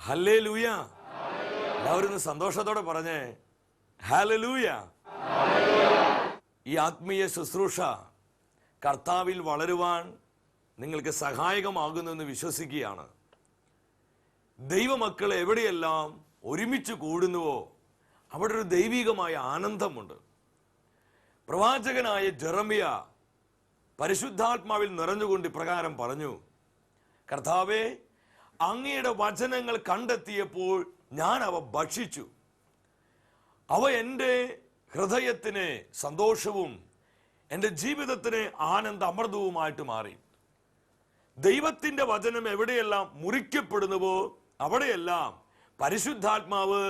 Hallelujah. എല്ലാവരും സന്തോഷത്തോടെ പറഞ്ഞേ ഹല്ലേലൂയ. ഈ ആത്മീയ ശുശ്രൂഷ കർത്താവിൽ വളരുവാൻ നിങ്ങൾക്ക് സഹായകമാകുന്നെന്ന് വിശ്വസിക്കുകയാണ്. ദൈവമക്കൾ എവിടെയെല്ലാം ഒരുമിച്ച് കൂടുന്നുവോ അവിടെ ഒരു ദൈവികമായ ആനന്ദമുണ്ട്. പ്രവാചകനായ ജെറമ്യ പരിശുദ്ധാത്മാവിൽ നിറഞ്ഞുകൊണ്ട് ഇപ്രകാരം പറഞ്ഞു, കർത്താവേ, അങ്ങയുടെ വചനങ്ങൾ കണ്ടെത്തിയപ്പോൾ ഞാൻ അവ ഭക്ഷിച്ചു. അവ എൻ്റെ ഹൃദയത്തിന് സന്തോഷവും എൻ്റെ ജീവിതത്തിന് ആനന്ദ അമൃതവുമായിട്ട് മാറി. ദൈവത്തിൻ്റെ വചനം എവിടെയെല്ലാം മുറിക്കപ്പെടുന്നുവോ അവിടെയെല്ലാം പരിശുദ്ധാത്മാവ്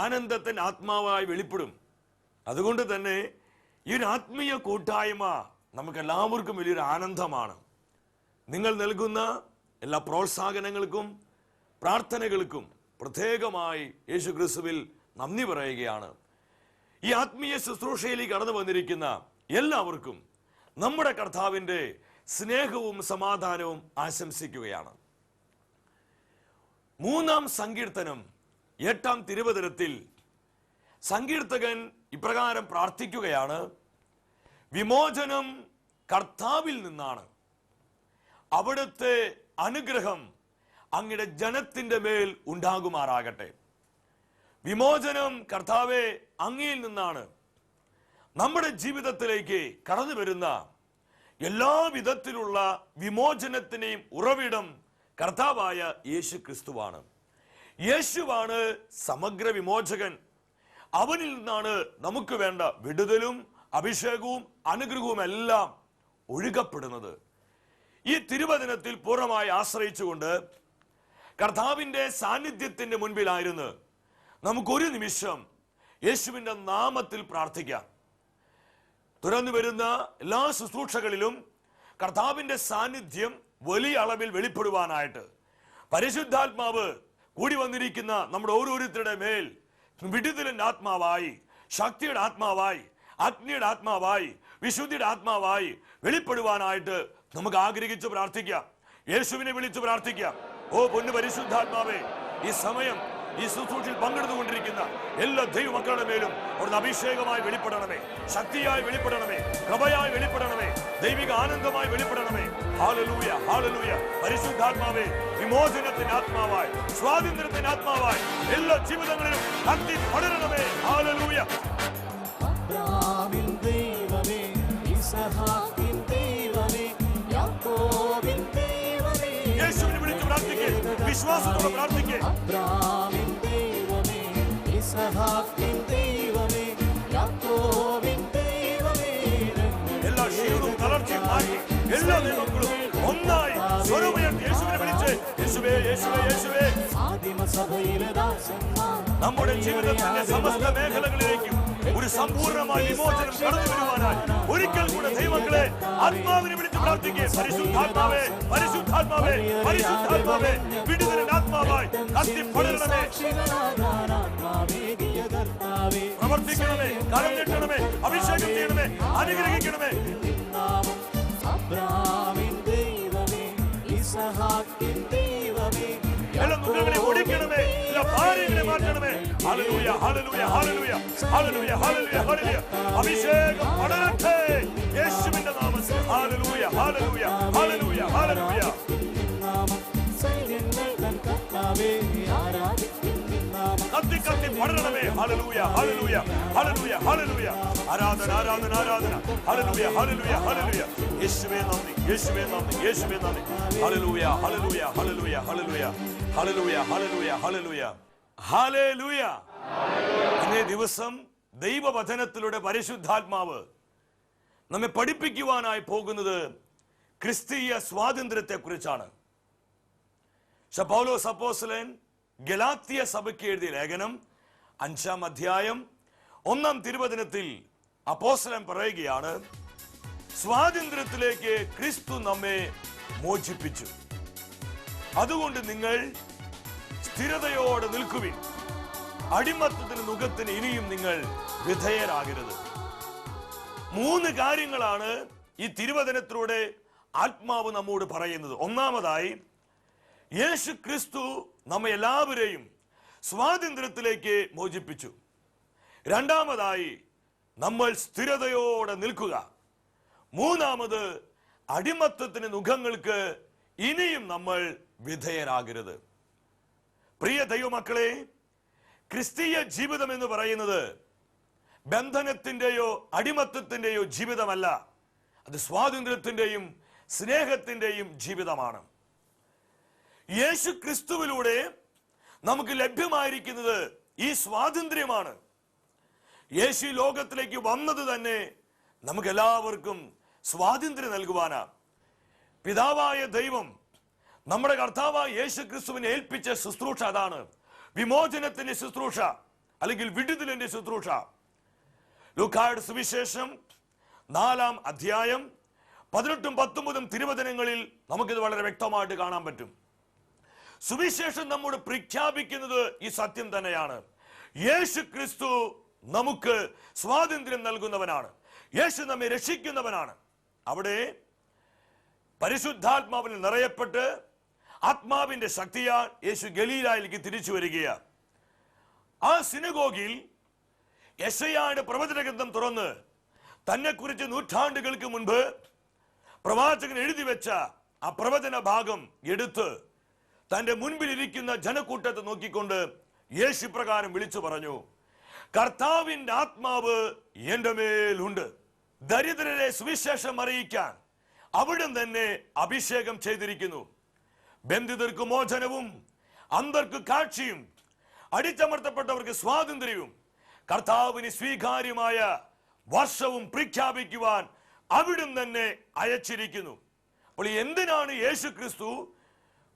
ആനന്ദത്തിൻ്റെ ആത്മാവായി വെളിപ്പെടും. അതുകൊണ്ട് തന്നെ ഈ ഒരു ആത്മീയ കൂട്ടായ്മ നമുക്ക് എല്ലാവർക്കും വലിയൊരു ആനന്ദമാണ്. നിങ്ങൾ നൽകുന്ന എല്ലാ പ്രോത്സാഹനങ്ങൾക്കും പ്രാർത്ഥനകൾക്കും പ്രത്യേകമായി യേശു ക്രിസ്തുവിൽ നന്ദി പറയുകയാണ്. ഈ ആത്മീയ ശുശ്രൂഷയിലേക്ക് കടന്നു വന്നിരിക്കുന്ന എല്ലാവർക്കും നമ്മുടെ കർത്താവിൻ്റെ സ്നേഹവും സമാധാനവും ആശംസിക്കുകയാണ്. 3-ാം സങ്കീർത്തനം 8-ാം തിരുവചനത്തിൽ സങ്കീർത്തകൻ ഇപ്രകാരം പ്രാർത്ഥിക്കുകയാണ്, വിമോചനം കർത്താവിൽ നിന്നാണ്, അവിടുത്തെ അനുഗ്രഹം അങ്ങയുടെ ജനത്തിന്റെ മേൽ ഉണ്ടാകുമാറാകട്ടെ. വിമോചനം കർത്താവേ അങ്ങയിൽ നിന്നാണ്. നമ്മുടെ ജീവിതത്തിലേക്ക് കടന്നു വരുന്ന എല്ലാ വിധത്തിലുള്ള വിമോചനത്തിനെയും ഉറവിടം കർത്താവായ യേശു ക്രിസ്തുവാണ്. യേശുവാണ് സമഗ്ര വിമോചകൻ. അവനിൽ നിന്നാണ് നമുക്ക് വേണ്ട വിടുതലും അഭിഷേകവും അനുഗ്രഹവും എല്ലാം ഒഴുകപ്പെടുന്നത്. ഈ തിരുവചനത്തിൽ പൂർണ്ണമായി ആശ്രയിച്ചുകൊണ്ട് കർത്താവിൻ്റെ സാന്നിധ്യത്തിന്റെ മുൻപിലായിരുന്നു നമുക്കൊരു നിമിഷം യേശുവിൻ്റെ നാമത്തിൽ പ്രാർത്ഥിക്കാം. തുറന്നു വരുന്ന എല്ലാ ശുശ്രൂഷകളിലും കർത്താവിൻ്റെ സാന്നിധ്യം വലിയ അളവിൽ വെളിപ്പെടുവാനായിട്ട് പരിശുദ്ധാത്മാവ് കൂടി വന്നിരിക്കുന്ന നമ്മുടെ ഓരോരുത്തരുടെ മേൽ വിടുതലിന്റെ ആത്മാവായി, ശക്തിയുടെ ആത്മാവായി, അഗ്നിയുടെ ആത്മാവായി, വിശുദ്ധിയുടെ ആത്മാവായി വെളിപ്പെടുവാനായിട്ട് നമുക്ക് ആഗ്രഹിച്ച് പ്രാർത്ഥിക്കാം. യേശുവിനെ വിളിച്ച് പ്രാർത്ഥിക്കാം. ഓ പൊന്നു പരിശുദ്ധാത്മാവേ, ഈ സമയം ഈ ശുശ്രൂഷയിൽ പങ്കെടുത്തുകൊണ്ടിരിക്കുന്ന എല്ലാ ദൈവമക്കളുടെ മേലും അവിടുന്ന് അഭിഷേകമായി വെളിപ്പെടണമേ, ശക്തിയായി വെളിപ്പെടണമേ, കൃപയായി വെളിപ്പെടണമേ, ദൈവിക ആനന്ദമായി വെളിപ്പെടണമേ. Hallelujah, hallelujah. പരിശുദ്ധാത്മാവേ, വിമോചനത്തിന്റെ ആത്മാവായി, സ്വാതന്ത്ര്യത്തിന്റെ ആത്മാവായി എല്ലാ ജീവിതങ്ങളിലും ശക്തി പടരണമേ. ഹല്ലേലൂയ. അബ്രഹാമിൻ ദൈവമേ, ഇസഹാക്കിൻ ദൈവമേ, യാക്കോബിൻ ദൈവമേ, യേശുവിനെ വിളിച്ച് പ്രാർത്ഥിക്കേ, വിശ്വാസത്തോടെ പ്രാർത്ഥിക്കേ. അബ്രഹാമിൻ ദൈവമേ, ഇസഹാക്കിൻ ദൈവമേ, യാക്കോബിൻ ദൈവമേ, എല്ലാ ക്ഷീണവും തളർച്ചയും മാറ്റി എല്ലാ ദൈവങ്ങളും ഒന്നായി സ്വരമുയർത്തി യേശുവിനെ വിളിച്ച് യേശുവേ, യേശുവേ, യേശുവേ. ആദിമസഭയിലെ ദാസന്മാർ നമ്മുടെ ജീവിതത്തിന്റെ സമസ്ത മേഖലകളിലേക്കും ഒരു സമ്പൂർണ്ണമായ വിമോചനം കടന്നു വരുവാനായി ഒരിക്കൽ കൂടെ ദൈവങ്ങളെ ആത്മാവിനെ വിളിച്ച് പ്രാർത്ഥിക്കേ. പരിശുദ്ധാത്മാവേ, പരിശുദ്ധാത്മാവേ, പരിശുദ്ധാത്മാവേ, വിടുതലിന്റെ ആത്മാവായി കത്തിപ്പടരണമേ, പ്രവർത്തിക്കണമേ, കരം നീട്ടണമേ, അഭിഷേകം ചെയ്യണമേ, അനുഗ്രഹിക്കണമേ. അബ്രഹാമിൻ ദൈവമേ, ഇസഹാക്കിൻ ദൈവമേ, എല്ലാ ദുഃഖങ്ങളെ ഓടിക്കണമേ, എല്ലാ ഭാരങ്ങളെ മാറ്റണമേ. ഹല്ലേലൂയ, ഹല്ലേലൂയ, ഹല്ലേലൂയ, ഹല്ലേലൂയ, ഹല്ലേലൂയ, ഹല്ലേലൂയ. അഭിഷേകം പടരട്ടെ യേശുവിന്റെ നാമത്തിൽ. ഹല്ലേലൂയ, ഹല്ലേലൂയ, ഹല്ലേലൂയ, ഹല്ലേലൂയ. കത്തി കത്തി പടരണമേ. ഹല്ലേലൂയ, ഹല്ലേലൂയ, ഹല്ലേലൂയ, ഹല്ലേലൂയ. ആരാധന, ആരാധന, ആരാധന. ഹല്ലേലൂയ, ഹല്ലേലൂയ, ഹല്ലേലൂയ. യേശുവേ നന്ദി, യേശുവേ നന്ദി, യേശുവേ നന്ദി. ഹല്ലേലൂയ, ഹല്ലേലൂയ, ഹല്ലേലൂയ, ഹല്ലേലൂയ, ഹല്ലേലൂയ, ഹല്ലേലൂയ, ഹല്ലേലൂയ, ഹല്ലേലൂയ. ഇന്നേ ദിവസം ദൈവവചനത്തിലൂടെ പരിശുദ്ധാത്മാവ് നമ്മെ പഠിപ്പിക്കുവാനായി പോകുന്നത് ക്രിസ്തീയ സ്വാതന്ത്ര്യത്തെ കുറിച്ചാണ്. പൗലോസ് അപ്പോസ്തലൻ ഗലാത്യ സഭയ്ക്ക് എഴുതിയ ലേഖനം 5-ാം അധ്യായം 1-ാം തിരുവചനത്തിൽ അപ്പോസ്തലൻ പറയുകയാണ്, സ്വാതന്ത്ര്യത്തിലേക്ക് ക്രിസ്തു നമ്മെ മോചിപ്പിച്ചു. അതുകൊണ്ട് നിങ്ങൾ സ്ഥിരതയോടെ നിൽക്കുവിൻ. അടിമത്തത്തിന് നുഖത്തിന് ഇനിയും നിങ്ങൾ വിധേയരാകരുത്. 3 കാര്യങ്ങളാണ് ഈ തിരുവചനത്തിലൂടെ ആത്മാവ് നമ്മോട് പറയുന്നത്. ഒന്നാമതായി, യേശു ക്രിസ്തു നമ്മെ എല്ലാവരെയും സ്വാതന്ത്ര്യത്തിലേക്ക് മോചിപ്പിച്ചു. രണ്ടാമതായി നമ്മൾ സ്ഥിരതയോടെ നിൽക്കുക. മൂന്നാമത് അടിമത്തത്തിന് മുഖങ്ങൾക്ക് ഇനിയും നമ്മൾ വിധേയരാകരുത്. പ്രിയ ദൈവമക്കളെ, ക്രിസ്തീയ ജീവിതം എന്ന് പറയുന്നത് ബന്ധനത്തിന്റെയോ അടിമത്തത്തിന്റെയോ ജീവിതമല്ല, അത് സ്വാതന്ത്ര്യത്തിന്റെയും സ്നേഹത്തിന്റെയും ജീവിതമാണ്. യേശു ക്രിസ്തുവിലൂടെ നമുക്ക് ലഭ്യമായിരിക്കുന്നത് ഈ സ്വാതന്ത്ര്യമാണ്. യേശു ലോകത്തിലേക്ക് വന്നത് തന്നെ നമുക്ക് എല്ലാവർക്കും സ്വാതന്ത്ര്യം നൽകുവാനാ. പിതാവായ ദൈവം നമ്മുടെ കർത്താവായ യേശു ക്രിസ്തുവിനെ ഏൽപ്പിച്ച ശുശ്രൂഷ അതാണ്, വിമോചനത്തിന്റെ ശുശ്രൂഷ അല്ലെങ്കിൽ വിടുതലിന്റെ ശുശ്രൂഷ. ലൂക്കായുടെ സുവിശേഷം 4-ാം അധ്യായം 18-19 തിരുവചനങ്ങളിൽ നമുക്കിത് വളരെ വ്യക്തമായിട്ട് കാണാൻ പറ്റും. സുവിശേഷം നമ്മോട് പ്രഖ്യാപിക്കുന്നത് ഈ സത്യം തന്നെയാണ്. യേശു ക്രിസ്തു നമുക്ക് സ്വാതന്ത്ര്യം നൽകുന്നവനാണ്. യേശു നമ്മെ രക്ഷിക്കുന്നവനാണ്. അവിടെ പരിശുദ്ധാത്മാവിൽ നിറയപ്പെട്ട് ആത്മാവിന്റെ ശക്തിയാൽ യേശു ഗലീലായിലേക്ക് തിരിച്ചു വരികയാണ്. ആ സിനഗോഗിൽ യെശയ്യായുടെ പ്രവചന ഗ്രന്ഥം തുറന്ന് തന്നെ കുറിച്ച് നൂറ്റാണ്ടുകൾക്ക് മുൻപ് പ്രവാചകൻ എഴുതി വെച്ച ആ പ്രവചന ഭാഗം എടുത്ത് തന്റെ മുൻപിൽ ഇരിക്കുന്ന ജനക്കൂട്ടത്തെ നോക്കിക്കൊണ്ട് യേശു പ്രകാരം വിളിച്ചു പറഞ്ഞു, കർത്താവിന്റെ ആത്മാവ് എന്റെ മേലുണ്ട്, ദരിദ്രരെ സുവിശേഷം അറിയിക്കാൻ അവിടം തന്നെ അഭിഷേകം ചെയ്തിരിക്കുന്നു. ബന്ധിതർക്ക് മോചനവും അന്ധർക്ക് കാഴ്ചയും അടിച്ചമർത്തപ്പെട്ടവർക്ക് സ്വാതന്ത്ര്യവും കർത്താവിന് സ്വീകാര്യമായ വർഷവും പ്രഖ്യാപിക്കുവാൻ അവിടം തന്നെ അയച്ചിരിക്കുന്നു. അപ്പോൾ എന്തിനാണ് യേശു ക്രിസ്തു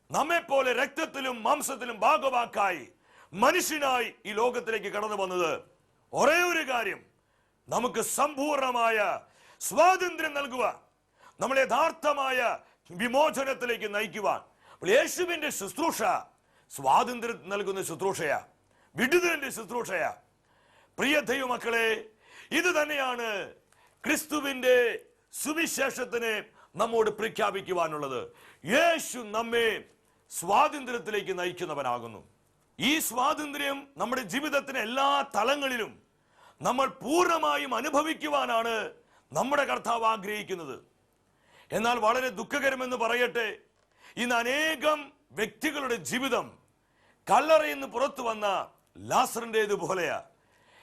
നമ്മെ പോലെ രക്തത്തിലും മാംസത്തിലും ഭാഗവാക്കായി മനുഷ്യനായി ഈ ലോകത്തിലേക്ക് കടന്നു വന്നത്? ഒരേ ഒരു കാര്യം, നമുക്ക് സമ്പൂർണമായ സ്വാതന്ത്ര്യം നൽകുവാൻ, നമ്മളെ യഥാർത്ഥമായ വിമോചനത്തിലേക്ക് നയിക്കുവാൻ. അപ്പോൾ യേശുവിന്റെ ശുശ്രൂഷ സ്വാതന്ത്ര്യം നൽകുന്ന ശുശ്രൂഷയാ, വിടുതലിന്റെ ശുശ്രൂഷയാ. പ്രിയ ദൈവമക്കളെ, ഇത് തന്നെയാണ് ക്രിസ്തുവിന്റെ സുവിശേഷത്തിന് നമ്മോട് പ്രഖ്യാപിക്കുവാനുള്ളത്. യേശു നമ്മെ സ്വാതന്ത്ര്യത്തിലേക്ക് നയിക്കുന്നവനാകുന്നു. ഈ സ്വാതന്ത്ര്യം നമ്മുടെ ജീവിതത്തിന് എല്ലാ തലങ്ങളിലും നമ്മൾ പൂർണ്ണമായും അനുഭവിക്കുവാനാണ് നമ്മുടെ കർത്താവ് ആഗ്രഹിക്കുന്നത്. എന്നാൽ വളരെ ദുഃഖകരമെന്ന് പറയട്ടെ, ഇന്ന് അനേകം വ്യക്തികളുടെ ജീവിതം കല്ലറയിൽ നിന്ന് പുറത്തു വന്ന ലാസറിന്റേത് പോലെയാ.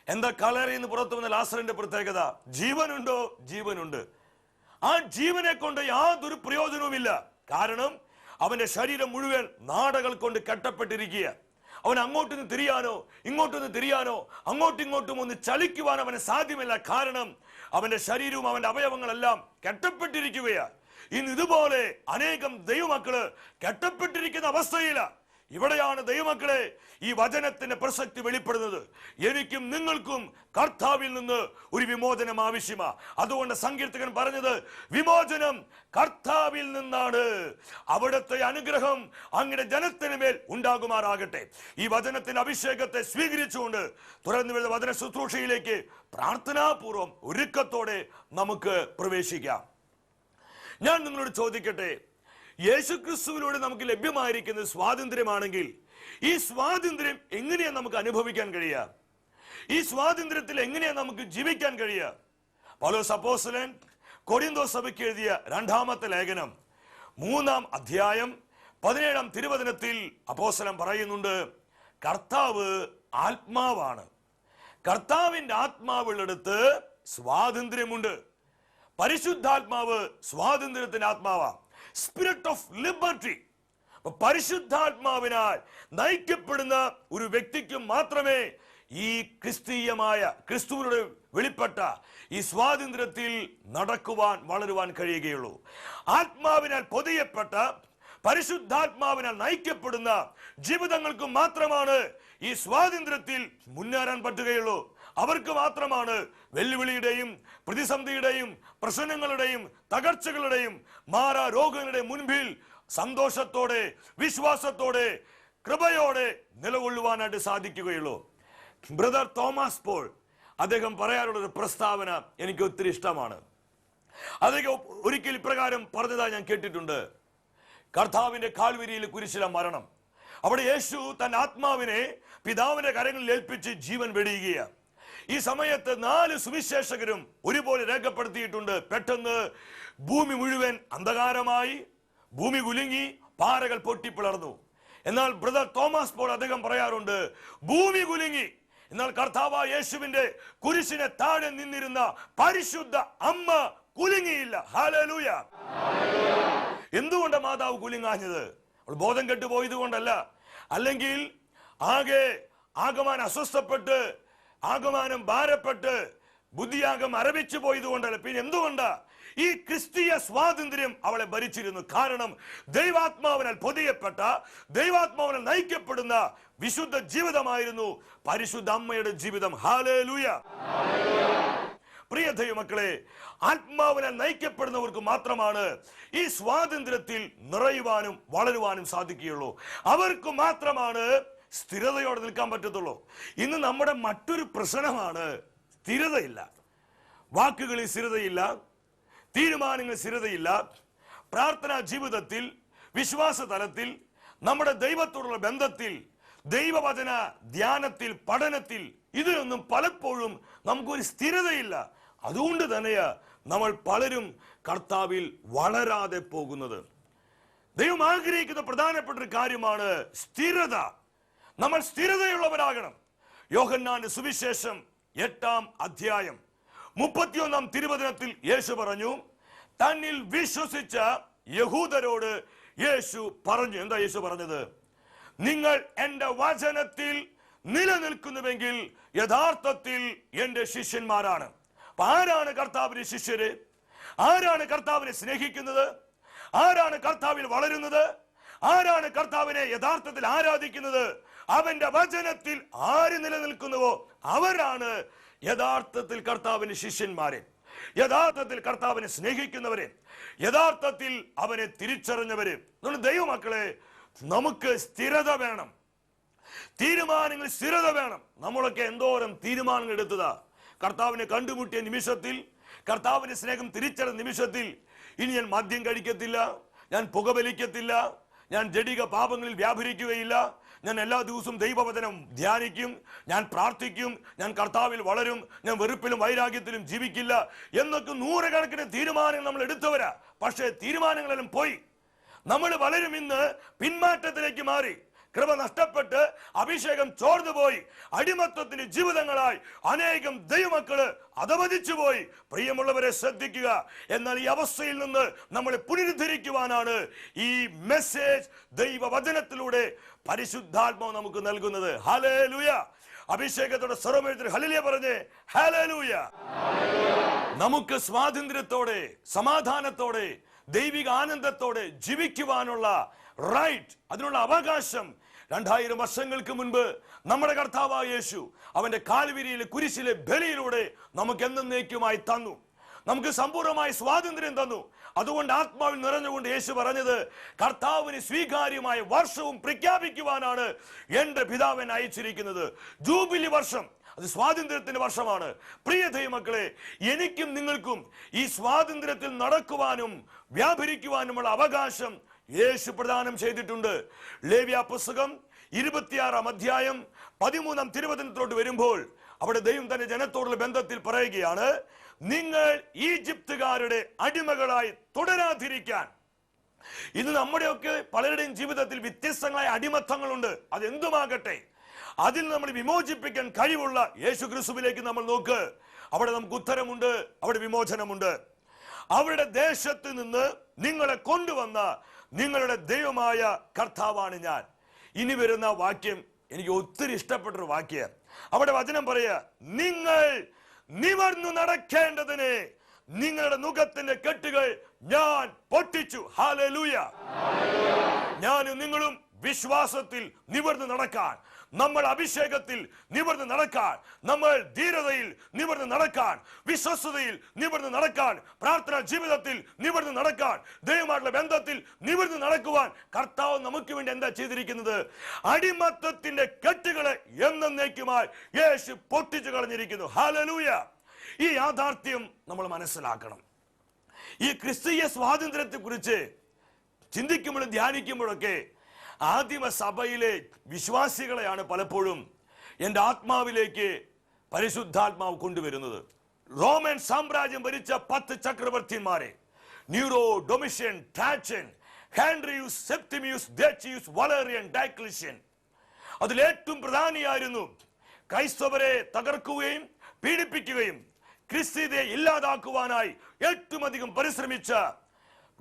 എന്താ കല്ലറയിൽ നിന്ന് പുറത്തു വന്ന ലാസറിന്റെ പ്രത്യേകത? ജീവനുണ്ടോ? ജീവനുണ്ട്. ആ ജീവനെ കൊണ്ട് യാതൊരു പ്രയോജനവുമില്ല. കാരണം അവന്റെ ശരീരം മുഴുവൻ നാടകൾ കൊണ്ട് കെട്ടപ്പെട്ടിരിക്കുക. അവൻ അങ്ങോട്ടൊന്ന് തിരിയാനോ ഇങ്ങോട്ടൊന്ന് തിരിയാനോ അങ്ങോട്ടും ഇങ്ങോട്ടും ഒന്ന് ചലിക്കുവാൻ അവന് സാധ്യമല്ല. കാരണം അവന്റെ ശരീരവും അവന്റെ അവയവങ്ങളെല്ലാം കെട്ടപ്പെട്ടിരിക്കുകയാണ്. ഇന്ന് ഇതുപോലെ അനേകം ദൈവമക്കള് കെട്ടപ്പെട്ടിരിക്കുന്ന അവസ്ഥയിലാണ്. ഇവിടെയാണ് ദൈവമക്കളെ ഈ വചനത്തിന്റെ പ്രസക്തി വെളിപ്പെടുന്നത്. എനിക്കും നിങ്ങൾക്കും കർത്താവിൽ നിന്ന് ഒരു വിമോചനം ആവശ്യമാണ്. അതുകൊണ്ട് സങ്കീർത്തകൻ പറഞ്ഞത്, വിമോചനം കർത്താവിൽ നിന്നാണ്, അവിടുത്തെ അനുഗ്രഹം അങ്ങയുടെ ജനത്തിന് മേൽ ഉണ്ടാകുമാറാകട്ടെ. ഈ വചനത്തിന്റെ അഭിഷേകത്തെ സ്വീകരിച്ചുകൊണ്ട് തുറന്നു വരുന്ന വചന ശുശ്രൂഷയിലേക്ക് പ്രാർത്ഥനാപൂർവം ഒരുക്കത്തോടെ നമുക്ക് പ്രവേശിക്കാം. ഞാൻ നിങ്ങളോട് ചോദിക്കട്ടെ, യേശുക്രിസ്തുവിലൂടെ നമുക്ക് ലഭ്യമായിരിക്കുന്ന സ്വാതന്ത്ര്യമാണെങ്കിൽ ഈ സ്വാതന്ത്ര്യം എങ്ങനെയാണ് നമുക്ക് അനുഭവിക്കാൻ കഴിയുക? ഈ സ്വാതന്ത്ര്യത്തിൽ എങ്ങനെയാണ് നമുക്ക് ജീവിക്കാൻ കഴിയുക? പൗലോസ് അപ്പോസ്തലൻ കൊരിന്തോസ് സഭയ്ക്ക് എഴുതിയ 2-ാമത്തെ ലേഖനം 3-ാം അധ്യായം 17-ാം തിരുവചനത്തിൽ അപ്പോസ്തലൻ പറയുന്നുണ്ട്, കർത്താവ് ആത്മാവാണ്, കർത്താവിന്റെ ആത്മാവുള്ളിടത്ത് സ്വാതന്ത്ര്യമുണ്ട്. പരിശുദ്ധാത്മാവ് സ്വാതന്ത്ര്യത്തിന്റെ ആത്മാവാണ്, സ്പിരിറ്റ് ഓഫ് ലിബർട്ടി. പരിശുദ്ധാത്മാവിനാൽ നയിക്കപ്പെടുന്ന ഒരു വ്യക്തിക്ക് മാത്രമേ ഈ ക്രിസ്തീയമായ ക്രിസ്തുവിനോട് വെളിപ്പെട്ട ഈ സ്വാതന്ത്ര്യത്തിൽ നടക്കുവാൻ വളരുവാൻ കഴിയുകയുള്ളൂ. ആത്മാവിനാൽ പൊതിയപ്പെട്ട പരിശുദ്ധാത്മാവിനാൽ നയിക്കപ്പെടുന്ന ജീവിതങ്ങൾക്ക് മാത്രമാണ് ഈ സ്വാതന്ത്ര്യത്തിൽ മുന്നേറാൻ പറ്റുകയുള്ളൂ. അവർക്ക് മാത്രമാണ് വെല്ലുവിളിയുടെയും പ്രതിസന്ധിയുടെയും പ്രശ്നങ്ങളുടെയും തകർച്ചകളുടെയും മാറാ രോഗങ്ങളുടെയും മുൻപിൽ സന്തോഷത്തോടെ വിശ്വാസത്തോടെ കൃപയോടെ നിലകൊള്ളുവാനായിട്ട് സാധിക്കുകയുള്ളൂ. ബ്രദർ തോമസ് പോൾ അദ്ദേഹം പറയാനുള്ളൊരു പ്രസ്താവന എനിക്ക് ഒത്തിരി ഇഷ്ടമാണ്. അദ്ദേഹം ഒരിക്കൽ ഇപ്രകാരം പറഞ്ഞതായി ഞാൻ കേട്ടിട്ടുണ്ട്, കർത്താവിന്റെ കാൽവരിയിൽ കുരിശിലെ മരണം അവിടെ യേശു തന്റെ ആത്മാവിനെ പിതാവിന്റെ കരങ്ങളിൽ ഏൽപ്പിച്ച് ജീവൻ വെടിയുകയാണ്. ഈ സമയത്ത് 4 സുവിശേഷകരും ഒരുപോലെ രേഖപ്പെടുത്തിയിട്ടുണ്ട്, പെട്ടെന്ന് ഭൂമി മുഴുവൻ അന്ധകാരമായി, ഭൂമി കുലുങ്ങി, പാറകൾ പൊട്ടിപ്പിളർന്നു. എന്നാൽ ബ്രദർ തോമസ് പോൾ അദ്ദേഹം പറയാറുണ്ട്, ഭൂമി കുലുങ്ങി, എന്നാൽ കർത്താവായ യേശുവിന്റെ കുരിശിനെ താഴെ നിന്നിരുന്ന പരിശുദ്ധ അമ്മ കുലുങ്ങിയില്ല. ഹല്ലേലൂയ. എന്തുകൊണ്ട് മാതാവ് കുലുങ്ങാഞ്ഞത്? അവൾ ബോധം കെട്ടുപോയത് കൊണ്ടല്ല, അല്ലെങ്കിൽ ആകമാനം അസ്വസ്ഥപ്പെട്ട്, ആകമാനം ഭാരപ്പെട്ട്, ബുദ്ധിയാകം അരവിച്ചു പോയത് കൊണ്ടല്ല. പിന്നെ എന്തുകൊണ്ടാ? ഈ ക്രിസ്തീയ സ്വാതന്ത്ര്യം അവളെ ഭരിച്ചിരുന്നു. കാരണം ദൈവാത്മാവിനാൽ പൊതിയപ്പെട്ട, ദൈവാത്മാവിനാൽ നയിക്കപ്പെടുന്ന വിശുദ്ധ ജീവിതമായിരുന്നു പരിശുദ്ധ അമ്മയുടെ ജീവിതം. ഹല്ലേലൂയ. പ്രിയ ദൈവമക്കളെ, ആത്മാവിനാൽ നയിക്കപ്പെടുന്നവർക്ക് മാത്രമാണ് ഈ സ്വാതന്ത്ര്യത്തിൽ നിറയുവാനും വളരുവാനും സാധിക്കുകയുള്ളൂ. അവർക്ക് മാത്രമാണ് സ്ഥിരതയോടെ നിൽക്കാൻ പറ്റത്തുള്ളൂ. ഇന്ന് നമ്മുടെ മറ്റൊരു പ്രശ്നമാണ് സ്ഥിരതയില്ല. വാക്കുകളിൽ സ്ഥിരതയില്ല, തീരുമാനങ്ങളിൽ സ്ഥിരതയില്ല, പ്രാർത്ഥനാ ജീവിതത്തിൽ, വിശ്വാസ തലത്തിൽ, നമ്മുടെ ദൈവത്തോടുള്ള ബന്ധത്തിൽ, ദൈവവചന ധ്യാനത്തിൽ, പഠനത്തിൽ, ഇതിനൊന്നും പലപ്പോഴും നമുക്കൊരു സ്ഥിരതയില്ല. അതുകൊണ്ട് തന്നെയാ നമ്മൾ പലരും കർത്താവിൽ വളരാതെ പോകുന്നത്. ദൈവം ആഗ്രഹിക്കുന്ന പ്രധാനപ്പെട്ട ഒരു കാര്യമാണ് സ്ഥിരത. നമ്മൾ സ്ഥിരതയുള്ളവരാകണം. യോഹന്നാന്റെ സുവിശേഷം 8-ാം അധ്യായം 31-ാം തിരുവചനത്തിൽ യേശു പറഞ്ഞു, തന്നിൽ വിശ്വസിച്ച യഹൂദരോട് യേശു പറഞ്ഞു. എന്താ യേശു പറഞ്ഞത്? നിങ്ങൾ എന്റെ വചനത്തിൽ നിലനിൽക്കുന്നുവെങ്കിൽ യഥാർത്ഥത്തിൽ എന്റെ ശിഷ്യന്മാരാണ്. അപ്പൊ ആരാണ് കർത്താവിന്റെ ശിഷ്യര്? ആരാണ് കർത്താവിനെ സ്നേഹിക്കുന്നത്? ആരാണ് കർത്താവിൽ വളരുന്നത്? ആരാണ് കർത്താവിനെ യഥാർത്ഥത്തിൽ ആരാധിക്കുന്നത്? അവന്റെ വചനത്തിൽ ആര് നിലനിൽക്കുന്നുവോ അവരാണ് യഥാർത്ഥത്തിൽ കർത്താവിന്റെ ശിഷ്യന്മാരെ, യഥാർത്ഥത്തിൽ കർത്താവിനെ സ്നേഹിക്കുന്നവരെ, യഥാർത്ഥത്തിൽ അവനെ തിരിച്ചറിഞ്ഞവരെ. ദൈവമക്കളെ, നമുക്ക് സ്ഥിരത വേണം, തീരുമാനങ്ങൾ സ്ഥിരത വേണം. നമ്മളൊക്കെ എന്തോരം തീരുമാനങ്ങൾ എടുത്തതാ. കർത്താവിനെ കണ്ടുമുട്ടിയ നിമിഷത്തിൽ, കർത്താവിന്റെ സ്നേഹം തിരിച്ചറിഞ്ഞ നിമിഷത്തിൽ, ഇനി ഞാൻ മദ്യം കഴിക്കത്തില്ല, ഞാൻ പുകവലിക്കത്തില്ല, ഞാൻ ജഡിക പാപങ്ങളിൽ വ്യാപരിക്കുകയില്ല, ഞാൻ എല്ലാ ദിവസവും ദൈവവചനം ധ്യാനിക്കും, ഞാൻ പ്രാർത്ഥിക്കും, ഞാൻ കർത്താവിൽ വളരും, ഞാൻ വെറുപ്പിലും വൈരാഗ്യത്തിലും ജീവിക്കില്ല എന്നൊക്കെ 100 കണക്കിന് തീരുമാനങ്ങൾ നമ്മൾ എടുത്തവരാ. പക്ഷേ തീരുമാനങ്ങളെല്ലാം പോയി. നമ്മൾ പലരും ഇന്ന് പിന്മാറ്റത്തിലേക്ക് മാറി. കൃപ നഷ്ടപ്പെട്ട് അഭിഷേകം ചോർന്നുപോയി. അടിമത്വത്തിന്റെ ജീവിതങ്ങളായി അനേകം ദൈവമക്കള് അധപതിച്ചു പോയി. പ്രിയമുള്ളവരെ, ശ്രദ്ധിക്കുക. എന്നാൽ ഈ അവസ്ഥയിൽ നിന്ന് നമ്മളെ പുനരുദ്ധരിക്കുവാനാണ് ഈ മെസ്സേജ് ദൈവവചനത്തിലൂടെ പരിശുദ്ധാത്മാവ് നമുക്ക് നൽകുന്നത്. ഹല്ലേലൂയ. അഭിഷേകത്തോടെ സർവ്വമെഴുത്തിൽ ഹല്ലേലൂയ പറഞ്ഞേ. ഹല്ലേലൂയ. നമുക്ക് സ്വാതന്ത്ര്യത്തോടെ, സമാധാനത്തോടെ, ദൈവിക ആനന്ദത്തോടെ ജീവിക്കുവാനുള്ള റൈറ്റ്, അതിനുള്ള അവകാശം 2000 വർഷങ്ങൾക്ക് മുൻപ് നമ്മുടെ കർത്താവായ യേശു അവന്റെ കാൽവരിയിലെ കുരിശിലെ ബലിയിലൂടെ നമുക്ക് എന്നേക്കുമായി തന്നു. നമുക്ക് സമ്പൂർണ്ണമായ സ്വാതന്ത്ര്യം തന്നു. അതുകൊണ്ട് ആത്മാവിൽ നിറഞ്ഞുകൊണ്ട് യേശു പറഞ്ഞത്, കർത്താവിന് സ്വീകാര്യമായ വർഷവും പ്രഖ്യാപിക്കുവാനാണ് എന്റെ പിതാവിനെ അയച്ചിരിക്കുന്നത്. ജൂബിലി വർഷം, അത് സ്വാതന്ത്ര്യത്തിന്റെ വർഷമാണ്. പ്രിയ ദൈവമക്കളെ, എനിക്കും നിങ്ങൾക്കും ഈ സ്വാതന്ത്ര്യത്തിൽ നടക്കുവാനും വ്യാപരിക്കുവാനുമുള്ള അവകാശം യേശു പ്രദാനം ചെയ്തിട്ടുണ്ട്. ലേവ്യ പുസ്തകം 26-ാം അധ്യായം 13-ാം തിരുവചനത്തിലോട്ട് വരുമ്പോൾ അവിടെ ദൈവം തന്റെ ജനത്തോടുള്ള ബന്ധത്തിൽ പറയുകയാണ്, നിങ്ങൾ ഈജിപ്തുകാരുടെ അടിമകളായി തുടരാതിരിക്കാൻ. ഇന്ന് നമ്മുടെയൊക്കെ പലരുടെയും ജീവിതത്തിൽ വ്യത്യസ്തങ്ങളായ അടിമത്തങ്ങളുണ്ട്. അതെന്തുമാകട്ടെ, അതിൽ നമ്മൾ വിമോചിപ്പിക്കാൻ കഴിവുള്ള യേശു ക്രിസ്തുവിലേക്ക് നമ്മൾ നോക്ക്. അവിടെ നമുക്ക് ഉത്തരമുണ്ട്, അവിടെ വിമോചനമുണ്ട്. അവരുടെ ദേശത്ത് നിന്ന് നിങ്ങളെ കൊണ്ടുവന്ന നിങ്ങളുടെ ദൈവമായ കർത്താവാണ് ഞാൻ. ഇനി വരുന്ന വാക്യം എനിക്ക് ഒത്തിരി ഇഷ്ടപ്പെട്ടൊരു വാക്യം. അവിടെ വചനം പറയാ, നിങ്ങൾ നിവർന്നു നടക്കേണ്ടതിന് നിങ്ങളുടെ നുഖത്തിന്റെ കെട്ടുകൾ ഞാൻ പൊട്ടിച്ചു. ഹല്ലേലൂയ. ഞാനും നിങ്ങളും വിശ്വാസത്തിൽ നിവർന്നു നടക്കാൻ, നമ്മൾ അഭിഷേകത്തിൽ നിവർന്ന് നടക്കാൻ, നമ്മൾ ധീരതയിൽ നിവർന്ന് നടക്കാൻ, വിശ്വസ്തതയിൽ നിവർന്ന് നടക്കാൻ, പ്രാർത്ഥനാ ജീവിതത്തിൽ നിവർന്ന് നടക്കാൻ, ദൈവമായിട്ടുള്ള ബന്ധത്തിൽ നിവർന്ന് നടക്കുവാൻ കർത്താവ് നമുക്ക് വേണ്ടി എന്താ ചെയ്തിരിക്കുന്നത്? അടിമത്തത്തിന്റെ കെട്ടുകളെ എന്നേക്കുമായി യേശു പൊട്ടിച്ചു കളഞ്ഞിരിക്കുന്നു. ഹല്ലേലൂയ. ഈ യാഥാർത്ഥ്യം നമ്മൾ മനസ്സിലാക്കണം. ഈ ക്രിസ്തീയ സ്വാതന്ത്ര്യത്തെ കുറിച്ച് ചിന്തിക്കുമ്പോഴും ധ്യാനിക്കുമ്പോഴൊക്കെ ആദിമ സഭയിലെ വിശ്വാസികളെയാണ് പലപ്പോഴും എൻ്റെ ആത്മാവിലേക്ക് പരിശുദ്ധാത്മാവ് കൊണ്ടുവരുന്നത്. റോമൻ സാമ്രാജ്യം ഭരിച്ച 10 ചക്രവർത്തിമാരെ, ന്യൂറോ, ഡൊമിഷ്യൻ, ട്രാജൻ, ഹെൻറിയൂസ്, സെപ്റ്റിമിയൂസ്, ദേച്ചിയൂസ്, വലേറിയൻ, ഡയക്ലിഷ്യൻ, അതിലേറ്റവും പ്രധാനിയായിരുന്നു ക്രൈസ്തവരെ തകർക്കുകയും പീഡിപ്പിക്കുകയും ക്രിസ്ത്യതയെ ഇല്ലാതാക്കുവാനായി ഏറ്റവും അധികം പരിശ്രമിച്ച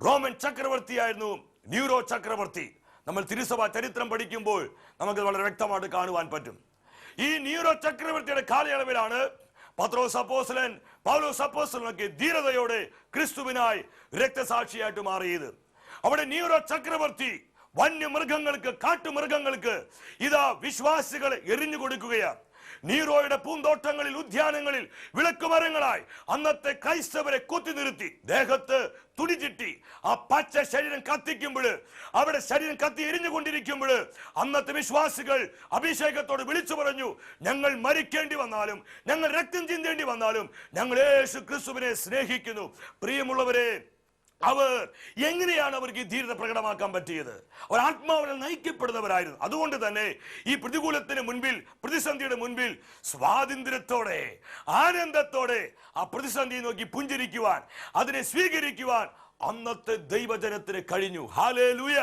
റോമൻ ചക്രവർത്തിയായിരുന്നു ന്യൂറോ ചക്രവർത്തി. നമ്മൾ തിരുസഭ ചരിത്രം പഠിക്കുമ്പോൾ നമുക്ക് വളരെ വ്യക്തമായിട്ട് കാണുവാൻ പറ്റും. ഈ ന്യൂറോ ചക്രവർത്തിയുടെ കാലയളവിലാണ് പത്രോസ് അപ്പോസ്തലൻ, പൗലോസ് അപ്പോസ്തലനൊക്കെ ധീരതയോടെ ക്രിസ്തുവിനായി രക്തസാക്ഷിയായിട്ട് മാറിയത്. അവിടെ ന്യൂറോ ചക്രവർത്തി വന്യമൃഗങ്ങൾക്ക്, കാട്ടുമൃഗങ്ങൾക്ക് ഇതാ വിശ്വാസികളെ എറിഞ്ഞു കൊടുക്കുകയാണ്. നീറോയുടെ പൂന്തോട്ടങ്ങളിൽ, ഉദ്യാനങ്ങളിൽ വിളക്കുമരങ്ങളായി അന്നത്തെ ക്രൈസ്തവരെ കുത്തി നിർത്തി ദേഹത്ത് തുടിച്ചിട്ടി ആ പച്ച ശരീരം കത്തിക്കുമ്പോൾ, അവിടെ ശരീരം കത്തി എരിഞ്ഞുകൊണ്ടിരിക്കുമ്പോൾ അന്നത്തെ വിശ്വാസികൾ അഭിഷേകത്തോട് വിളിച്ചു പറഞ്ഞു, ഞങ്ങൾ മരിക്കേണ്ടി വന്നാലും, ഞങ്ങൾ രക്തം ചിന്തേണ്ടി വന്നാലും ഞങ്ങൾ യേശു ക്രിസ്തുവിനെ സ്നേഹിക്കുന്നു. പ്രിയമുള്ളവരെ, അവർ എങ്ങനെയാണ് അവർക്ക് ഈ ധീരത പ്രകടമാക്കാൻ പറ്റിയത്? അവർ ആത്മാവിനാൽ നയിക്കപ്പെടുന്നവരായിരുന്നു. അതുകൊണ്ട് തന്നെ ഈ പ്രതികൂലത്തിന് മുൻപിൽ, പ്രതിസന്ധിയുടെ മുൻപിൽ സ്വാതന്ത്ര്യത്തോടെ, ആനന്ദത്തോടെ ആ പ്രതിസന്ധി നോക്കി പുഞ്ചിരിക്കുവാൻ, അതിനെ സ്വീകരിക്കുവാൻ അന്നത്തെ ദൈവജനത്തിന് കഴിഞ്ഞു. ഹല്ലേലൂയ.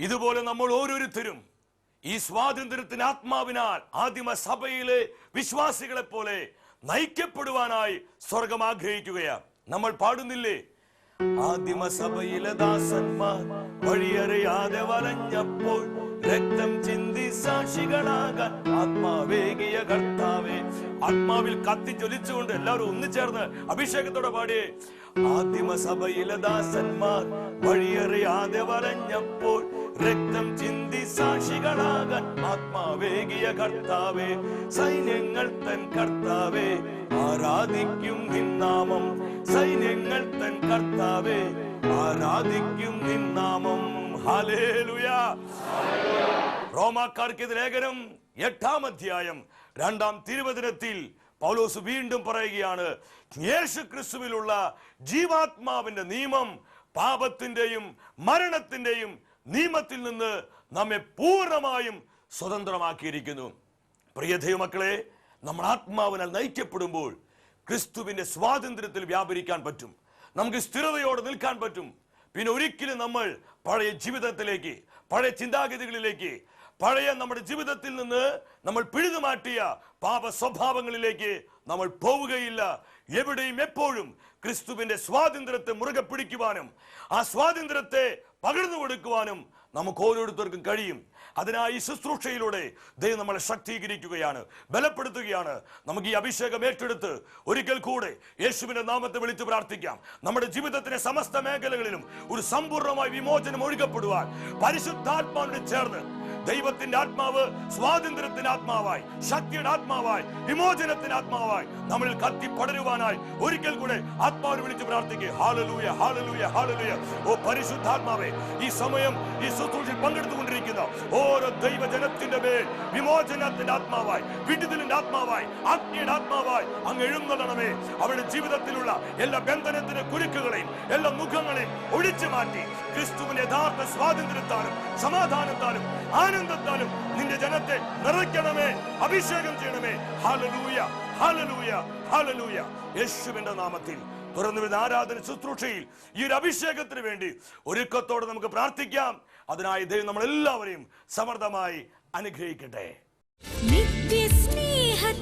ഇതുപോലെ നമ്മൾ ഓരോരുത്തരും ഈ സ്വാതന്ത്ര്യത്തിന് ആത്മാവിനാൽ ആദിമ സഭയിലെ വിശ്വാസികളെ പോലെ നയിക്കപ്പെടുവാനായി സ്വർഗം ആഗ്രഹിക്കുകയാണ്. നമ്മൾ പാടുന്നില്ലേ, ആദിമ സഭയിലെ ദാസന്മാർ വഴിയറിയാതെ വലഞ്ഞപ്പോൾ രക്തം ചിന്തി സാക്ഷികളാകാൻ ആത്മാവേകിയ കർത്താവേ. ആത്മാവിൽ കത്തി ജ്വലിച്ചുകൊണ്ട് എല്ലാവരും ഒന്നിച്ചേർന്ന് അഭിഷേകത്തോടെ പാടിയേ, ആദിമ സഭയിലെ ദാസന്മാർ വഴിയറിയാതെ വലഞ്ഞപ്പോൾ രക്തം ചിന്തി സാക്ഷികളാകാൻ ആത്മാവേകിയ കർത്താവേ. സൈന്യങ്ങൾ തൻ കർത്താവേ ആരാധിക്കും നിന്നാമം, സൈന്യങ്ങൾ തൻ കർത്താവേ ആരാധിക്കും നിന്നാമം. ഹല്ലേലൂയ. റോമാക്കാർക്ക് ലേഖനം 8-ാം അധ്യായം 2-ാം തിരുവചനത്തിൽ പൗലോസ് വീണ്ടും പറയുകയാണ്, യേശു ക്രിസ്തുവിലുള്ള ജീവാത്മാവിന്റെ നിയമം പാപത്തിന്റെയും മരണത്തിന്റെയും നിയമത്തിൽ നിന്ന് നമ്മെ പൂർണ്ണമായും സ്വതന്ത്രമാക്കിയിരിക്കുന്നു. പ്രിയ ദൈവമക്കളെ, നമ്മൾ ആത്മാവിനാൽ നയിക്കപ്പെടുമ്പോൾ ക്രിസ്തുവിന്റെ സ്വാതന്ത്ര്യത്തിൽ വ്യാപരിക്കാൻ പറ്റും. നമുക്ക് സ്ഥിരതയോടെ നിൽക്കാൻ പറ്റും. പിന്നെ ഒരിക്കലും നമ്മൾ പഴയ ജീവിതത്തിലേക്ക്, പഴയ ചിന്താഗതികളിലേക്ക്, പഴയ നമ്മുടെ ജീവിതത്തിൽ നിന്ന് നമ്മൾ പിഴുതുമാറ്റിയ പാപ സ്വഭാവങ്ങളിലേക്ക് നമ്മൾ പോവുകയില്ല. എവിടെയും എപ്പോഴും ക്രിസ്തുവിന്റെ സ്വാതന്ത്ര്യത്തെ മുറുകെ പിടിക്കുവാനും ആ സ്വാതന്ത്ര്യത്തെ പകർന്നു കൊടുക്കുവാനും നമുക്ക് ഓരോരുത്തർക്കും കഴിയും. അതിനായി ശുശ്രൂഷയിലൂടെ ദൈവം നമ്മളെ ശക്തീകരിക്കുകയാണ്, ബലപ്പെടുത്തുകയാണ്. നമുക്ക് ഈ അഭിഷേകം ഏറ്റെടുത്ത് ഒരിക്കൽ കൂടെ യേശുവിന്റെ നാമത്തെ വിളിച്ച് പ്രാർത്ഥിക്കാം. നമ്മുടെ ജീവിതത്തിന്റെ സമസ്ത മേഖലകളിലും ഒരു സമ്പൂർണ്ണമായ വിമോചനം ഒഴുകപ്പെടുവാൻ പരിശുദ്ധാത്മാവിനോട് ചേർന്ന് ദൈവത്തിന്റെ ആത്മാവ് സ്വാതന്ത്ര്യത്തിന്റെ ആത്മാവായി, ശക്തിയുടെ ആത്മാവായി, വിമോചനത്തിന്റെ ആത്മാവായി നമ്മളിൽ കത്തി പടരുവാനായി ഒരിക്കൽ കൂടെ ആത്മാവിനെ വിളിച്ച് പ്രാർത്ഥിക്കുക. ഹല്ലേലൂയ, ഹല്ലേലൂയ, ഹല്ലേലൂയ. ഓ പരിശുദ്ധാത്മാവേ, ഈ സമയം ഈ ശുശ്രൂഷയിൽ പങ്കെടുത്തുകൊണ്ടിരിക്കുന്ന ഓരോ ദൈവജനത്തിന്റെ മേൽ വിമോചനത്തിന്റെ ആത്മാവായി, വിടുതലിന്റെ ആത്മാവായി, ആജ്ഞയുടെ ആത്മാവായി അങ്ങ് എഴുന്നള്ളണമേ. അവരുടെ ജീവിതത്തിലുള്ള എല്ലാ ബന്ധനത്തിന്റെ കുരുക്കുകളെയും എല്ലാ മുഖങ്ങളെയും ഒഴിച്ചു മാറ്റി ക്രിസ്തുവിന്റെ യഥാർത്ഥ സ്വാതന്ത്ര്യത്താലും സമാധാനത്താലും ആനന്ദത്താലും നിന്റെ ജനത്തെ നിറയ്ക്കണമേ, അഭിഷേകം ചെയ്യണമേ. ഹല്ലേലൂയ, ഹല്ലേലൂയ, ഹല്ലേലൂയ. യേശുവിന്റെ നാമത്തിൽ തുറന്നു വരുന്ന ആരാധന ശുശ്രൂഷയിൽ ഈ ഒരു അഭിഷേകത്തിന് വേണ്ടി ഒരുക്കത്തോടെ നമുക്ക് പ്രാർത്ഥിക്കാം. അതിനായി ദൈവം നമ്മളെല്ലാവരെയും സമൃദ്ധമായി അനുഗ്രഹിക്കട്ടെ. നിത്യസ്നേഹത്താൽ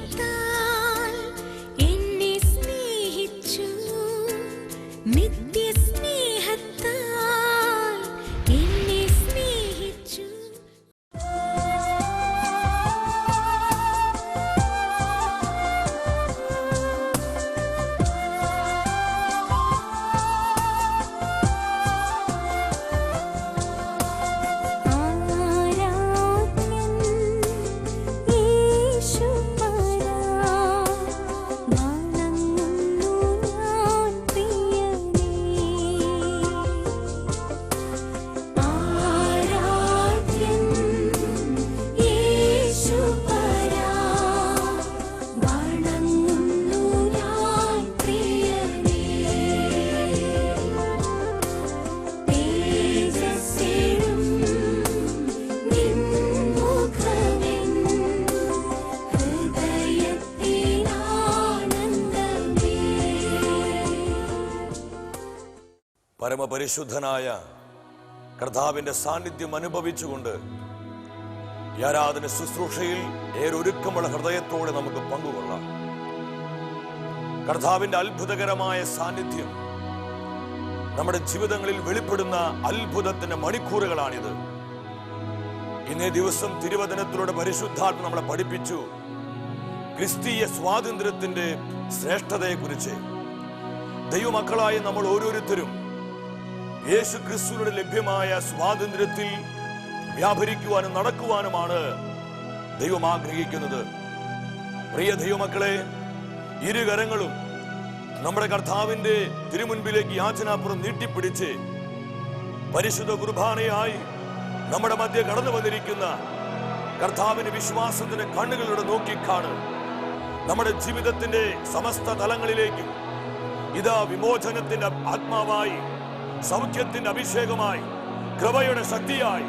എന്നെ സ്നേഹിച്ചു, നിത്യസ്നേഹത്താൽ എന്നെ സ്നേഹിച്ചു. യേശുപരാ വണങ്ങുന്നു ഞാൻ പ്രിയനേ. പരമപരിശുദ്ധനായ കർത്താവിന്റെ സാന്നിധ്യം അനുഭവിച്ചുകൊണ്ട് ഈ ആരാധന ശുശ്രൂഷയിൽ ഏറൊരുക്കമുള്ള ഹൃദയത്തോടെ നമുക്ക് പങ്കുകൊള്ളാം. കർത്താവിന്റെ അത്ഭുതകരമായ സാന്നിധ്യം നമ്മുടെ ജീവിതങ്ങളിൽ വെളിപ്പെടുന്ന അത്ഭുതത്തിന്റെ മണിക്കൂറുകളാണിത്. ഇന്നേ ദിവസം തിരുവചനത്തിലൂടെ പരിശുദ്ധാത്മ നമ്മളെ പഠിപ്പിച്ചു ക്രിസ്തീയ സ്വാതന്ത്ര്യത്തിന്റെ ശ്രേഷ്ഠതയെക്കുറിച്ച്. ദൈവമക്കളായ നമ്മൾ ഓരോരുത്തരും യേശു ക്രിസ്തുവിനോട് ലഭ്യമായ സ്വാതന്ത്ര്യത്തിൽ വ്യാപരിക്കുവാനും നടക്കുവാനുമാണ് ദൈവം ആഗ്രഹിക്കുന്നത്. പ്രിയ ദൈവമക്കളെ, ഇരുകരങ്ങളും നമ്മുടെ കർത്താവിന്റെ തിരുമുൻപിലേക്ക് യാചനാപുറം നീട്ടിപ്പിടിച്ച് പരിശുദ്ധ കുർബാനയായി നമ്മുടെ മധ്യ കടന്നു വന്നിരിക്കുന്ന കർത്താവിന്റെ വിശ്വാസത്തിന്റെ കണ്ണുകളിലൂടെ നോക്കിക്കാണ്. നമ്മുടെ ജീവിതത്തിന്റെ സമസ്ത തലങ്ങളിലേക്കും ഇതാ വിമോചനത്തിന്റെ ആത്മാവായി, സൗഖ്യത്തിന്റെ അഭിഷേകമായി, കൃപയുടെ ശക്തിയായി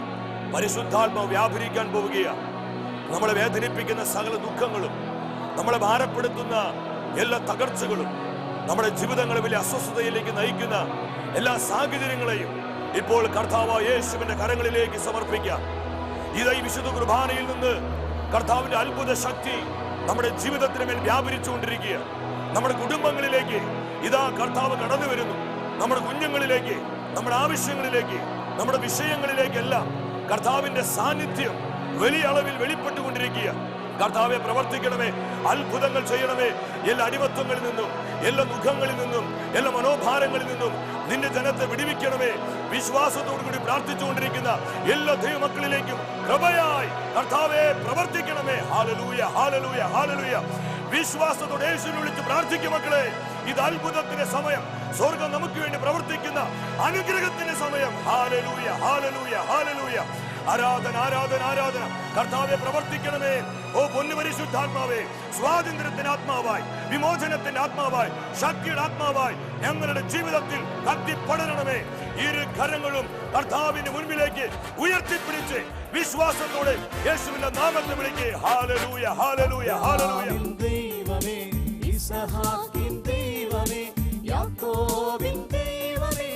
പരിശുദ്ധാത്മാവ് വ്യാപരിക്കാൻ പോവുകയാണ്. നമ്മളെ വേദനിപ്പിക്കുന്ന സകല ദുഃഖങ്ങളും, നമ്മളെ ഭാരപ്പെടുത്തുന്ന എല്ലാ തകർച്ചകളും, നമ്മുടെ ജീവിതങ്ങളെ വലിയ അസ്വസ്ഥതയിലേക്ക് നയിക്കുന്ന എല്ലാ സാഹചര്യങ്ങളെയും ഇപ്പോൾ കർത്താവായ യേശുവിന്റെ കരങ്ങളിലേക്ക് സമർപ്പിക്കാം. ഇതാ ഈ വിശുദ്ധ കുർബാനയിൽ നിന്ന് കർത്താവിന്റെ അത്ഭുത ശക്തി നമ്മുടെ ജീവിതത്തിന് മേൽ വ്യാപരിച്ചുകൊണ്ടിരിക്കുക. നമ്മുടെ കുടുംബങ്ങളിലേക്ക് ഇതാ കർത്താവ് കടന്നു വരുന്നു. നമ്മുടെ കുഞ്ഞുങ്ങളിലേക്ക്, നമ്മുടെ ആവശ്യങ്ങളിലേക്ക്, നമ്മുടെ വിഷയങ്ങളിലേക്കെല്ലാം കർത്താവിന്റെ സാന്നിധ്യം വലിയ അളവിൽ വെളിപ്പെട്ടുകൊണ്ടിരിക്കുക. കർത്താവെ പ്രവർത്തിക്കണമേ, അത്ഭുതങ്ങൾ ചെയ്യണമേ. എല്ലാ അടിമത്വങ്ങളിൽ നിന്നും, എല്ലാ മുഖങ്ങളിൽ നിന്നും, എല്ലാ മനോഭാരങ്ങളിൽ നിന്നും നിന്റെ ജനത്തെ വിടുവിക്കണമേ. വിശ്വാസത്തോടു കൂടി പ്രാർത്ഥിച്ചുകൊണ്ടിരിക്കുന്ന എല്ലാ ദൈവമക്കളിലേക്കും കൃപയായി കർത്താവെ പ്രവർത്തിക്കണമേ. ഹല്ലേലൂയ, ഹല്ലേലൂയ, ഹല്ലേലൂയ. വിശ്വാസത്തോടെ യേശുവിനെ വിളിച്ച് പ്രാർത്ഥിക്കും മക്കളെ. ഇത് അത്ഭുതത്തിന്റെ സമയം, സ്വർഗം നമുക്ക് വേണ്ടി പ്രവർത്തിക്കുന്ന അനുഗ്രഹത്തിന്റെ സമയം. ഹല്ലേലൂയ, ഹല്ലേലൂയ, ഹല്ലേലൂയ. ആരാധന, ആരാധന, ആരാധന. കർത്താവെ പ്രവർത്തിക്കണമേ. ഓ പൊന്നു പരിശുദ്ധാത്മാവേ, സ്വാതന്ത്ര്യത്തിന്റെ ആത്മാവായി, വിമോചനത്തിന്റെ ആത്മാവായി, ശക്തിയുടെ ആത്മാവായി ഞങ്ങളുടെ ജീവിതത്തിൽ കത്തിപ്പടരണമേ. ഇരു കരങ്ങളും കർത്താവിന്റെ മുൻപിലേക്ക് ഉയർത്തിപ്പിടിച്ച് വിശ്വാസത്തോടെ യേശുവിന്റെ നാമത്തെ വിളിക്കേ. ഹല്ലേലൂയ, ഹല്ലേലൂയ, ഹല്ലേലൂയ. ദൈവമേ, ഇസഹാക്കിൻ ദൈവമേ, യാക്കോബിൻ ദൈവമേ,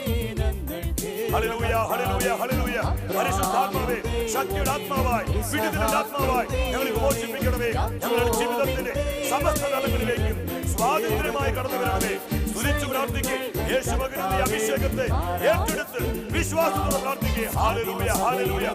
ഹല്ലേലൂയ, ഹല്ലേലൂയ, ഹല്ലേലൂയ. പരിശുദ്ധാത്മാവേ, ശക്തിയുടെ ആത്മാവായി, വിടുതലിന്റെ ആത്മാവായി ഞങ്ങളെ വിമോചിപ്പിക്കണമേ. ഞങ്ങളുടെ ജീവിതത്തിന്റെ സമസ്ത തലങ്ങളിലേക്കും സ്വാതന്ത്ര്യമായി കടന്നു വരണമേ. സ്തുതിച്ചു പ്രാർത്ഥിക്കേ. യേശു പകരുന്ന ഈ അഭിഷേകത്തെ ഏറ്റെടുത്ത് വിശ്വാസത്തോടെ പ്രാർത്ഥിക്കേ. Hallelujah, hallelujah.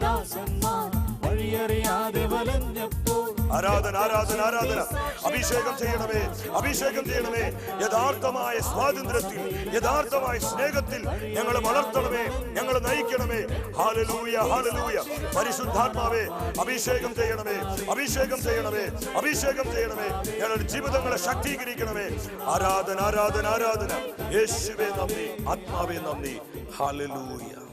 വഴിയറിയാതെ വലഞ്ഞപ്പോൾ ആരാധന, ആരാധന, ആരാധന. അഭിഷേകം ചെയ്യണമേ, അഭിഷേകം ചെയ്യണമേ. യഥാർത്ഥമായ സ്വാതന്ത്ര്യത്തിൽ, യഥാർത്ഥമായ സ്നേഹത്തിൽ ഞങ്ങളെ വളർത്തണമേ, ഞങ്ങളെ നയിക്കണമേ. Hallelujah, hallelujah. പരിശുദ്ധാത്മാവേ, അഭിഷേകം ചെയ്യണമേ, അഭിഷേകം ചെയ്യണമേ, അഭിഷേകം ചെയ്യണമേ. ഞങ്ങളുടെ ജീവിതങ്ങളെ ശക്തീകരിക്കണമേ. ആരാധന, ആരാധന, ആരാധന. യേശുവേ നന്ദി, ആത്മാവേ നന്ദി. ഹല്ലേലൂയ.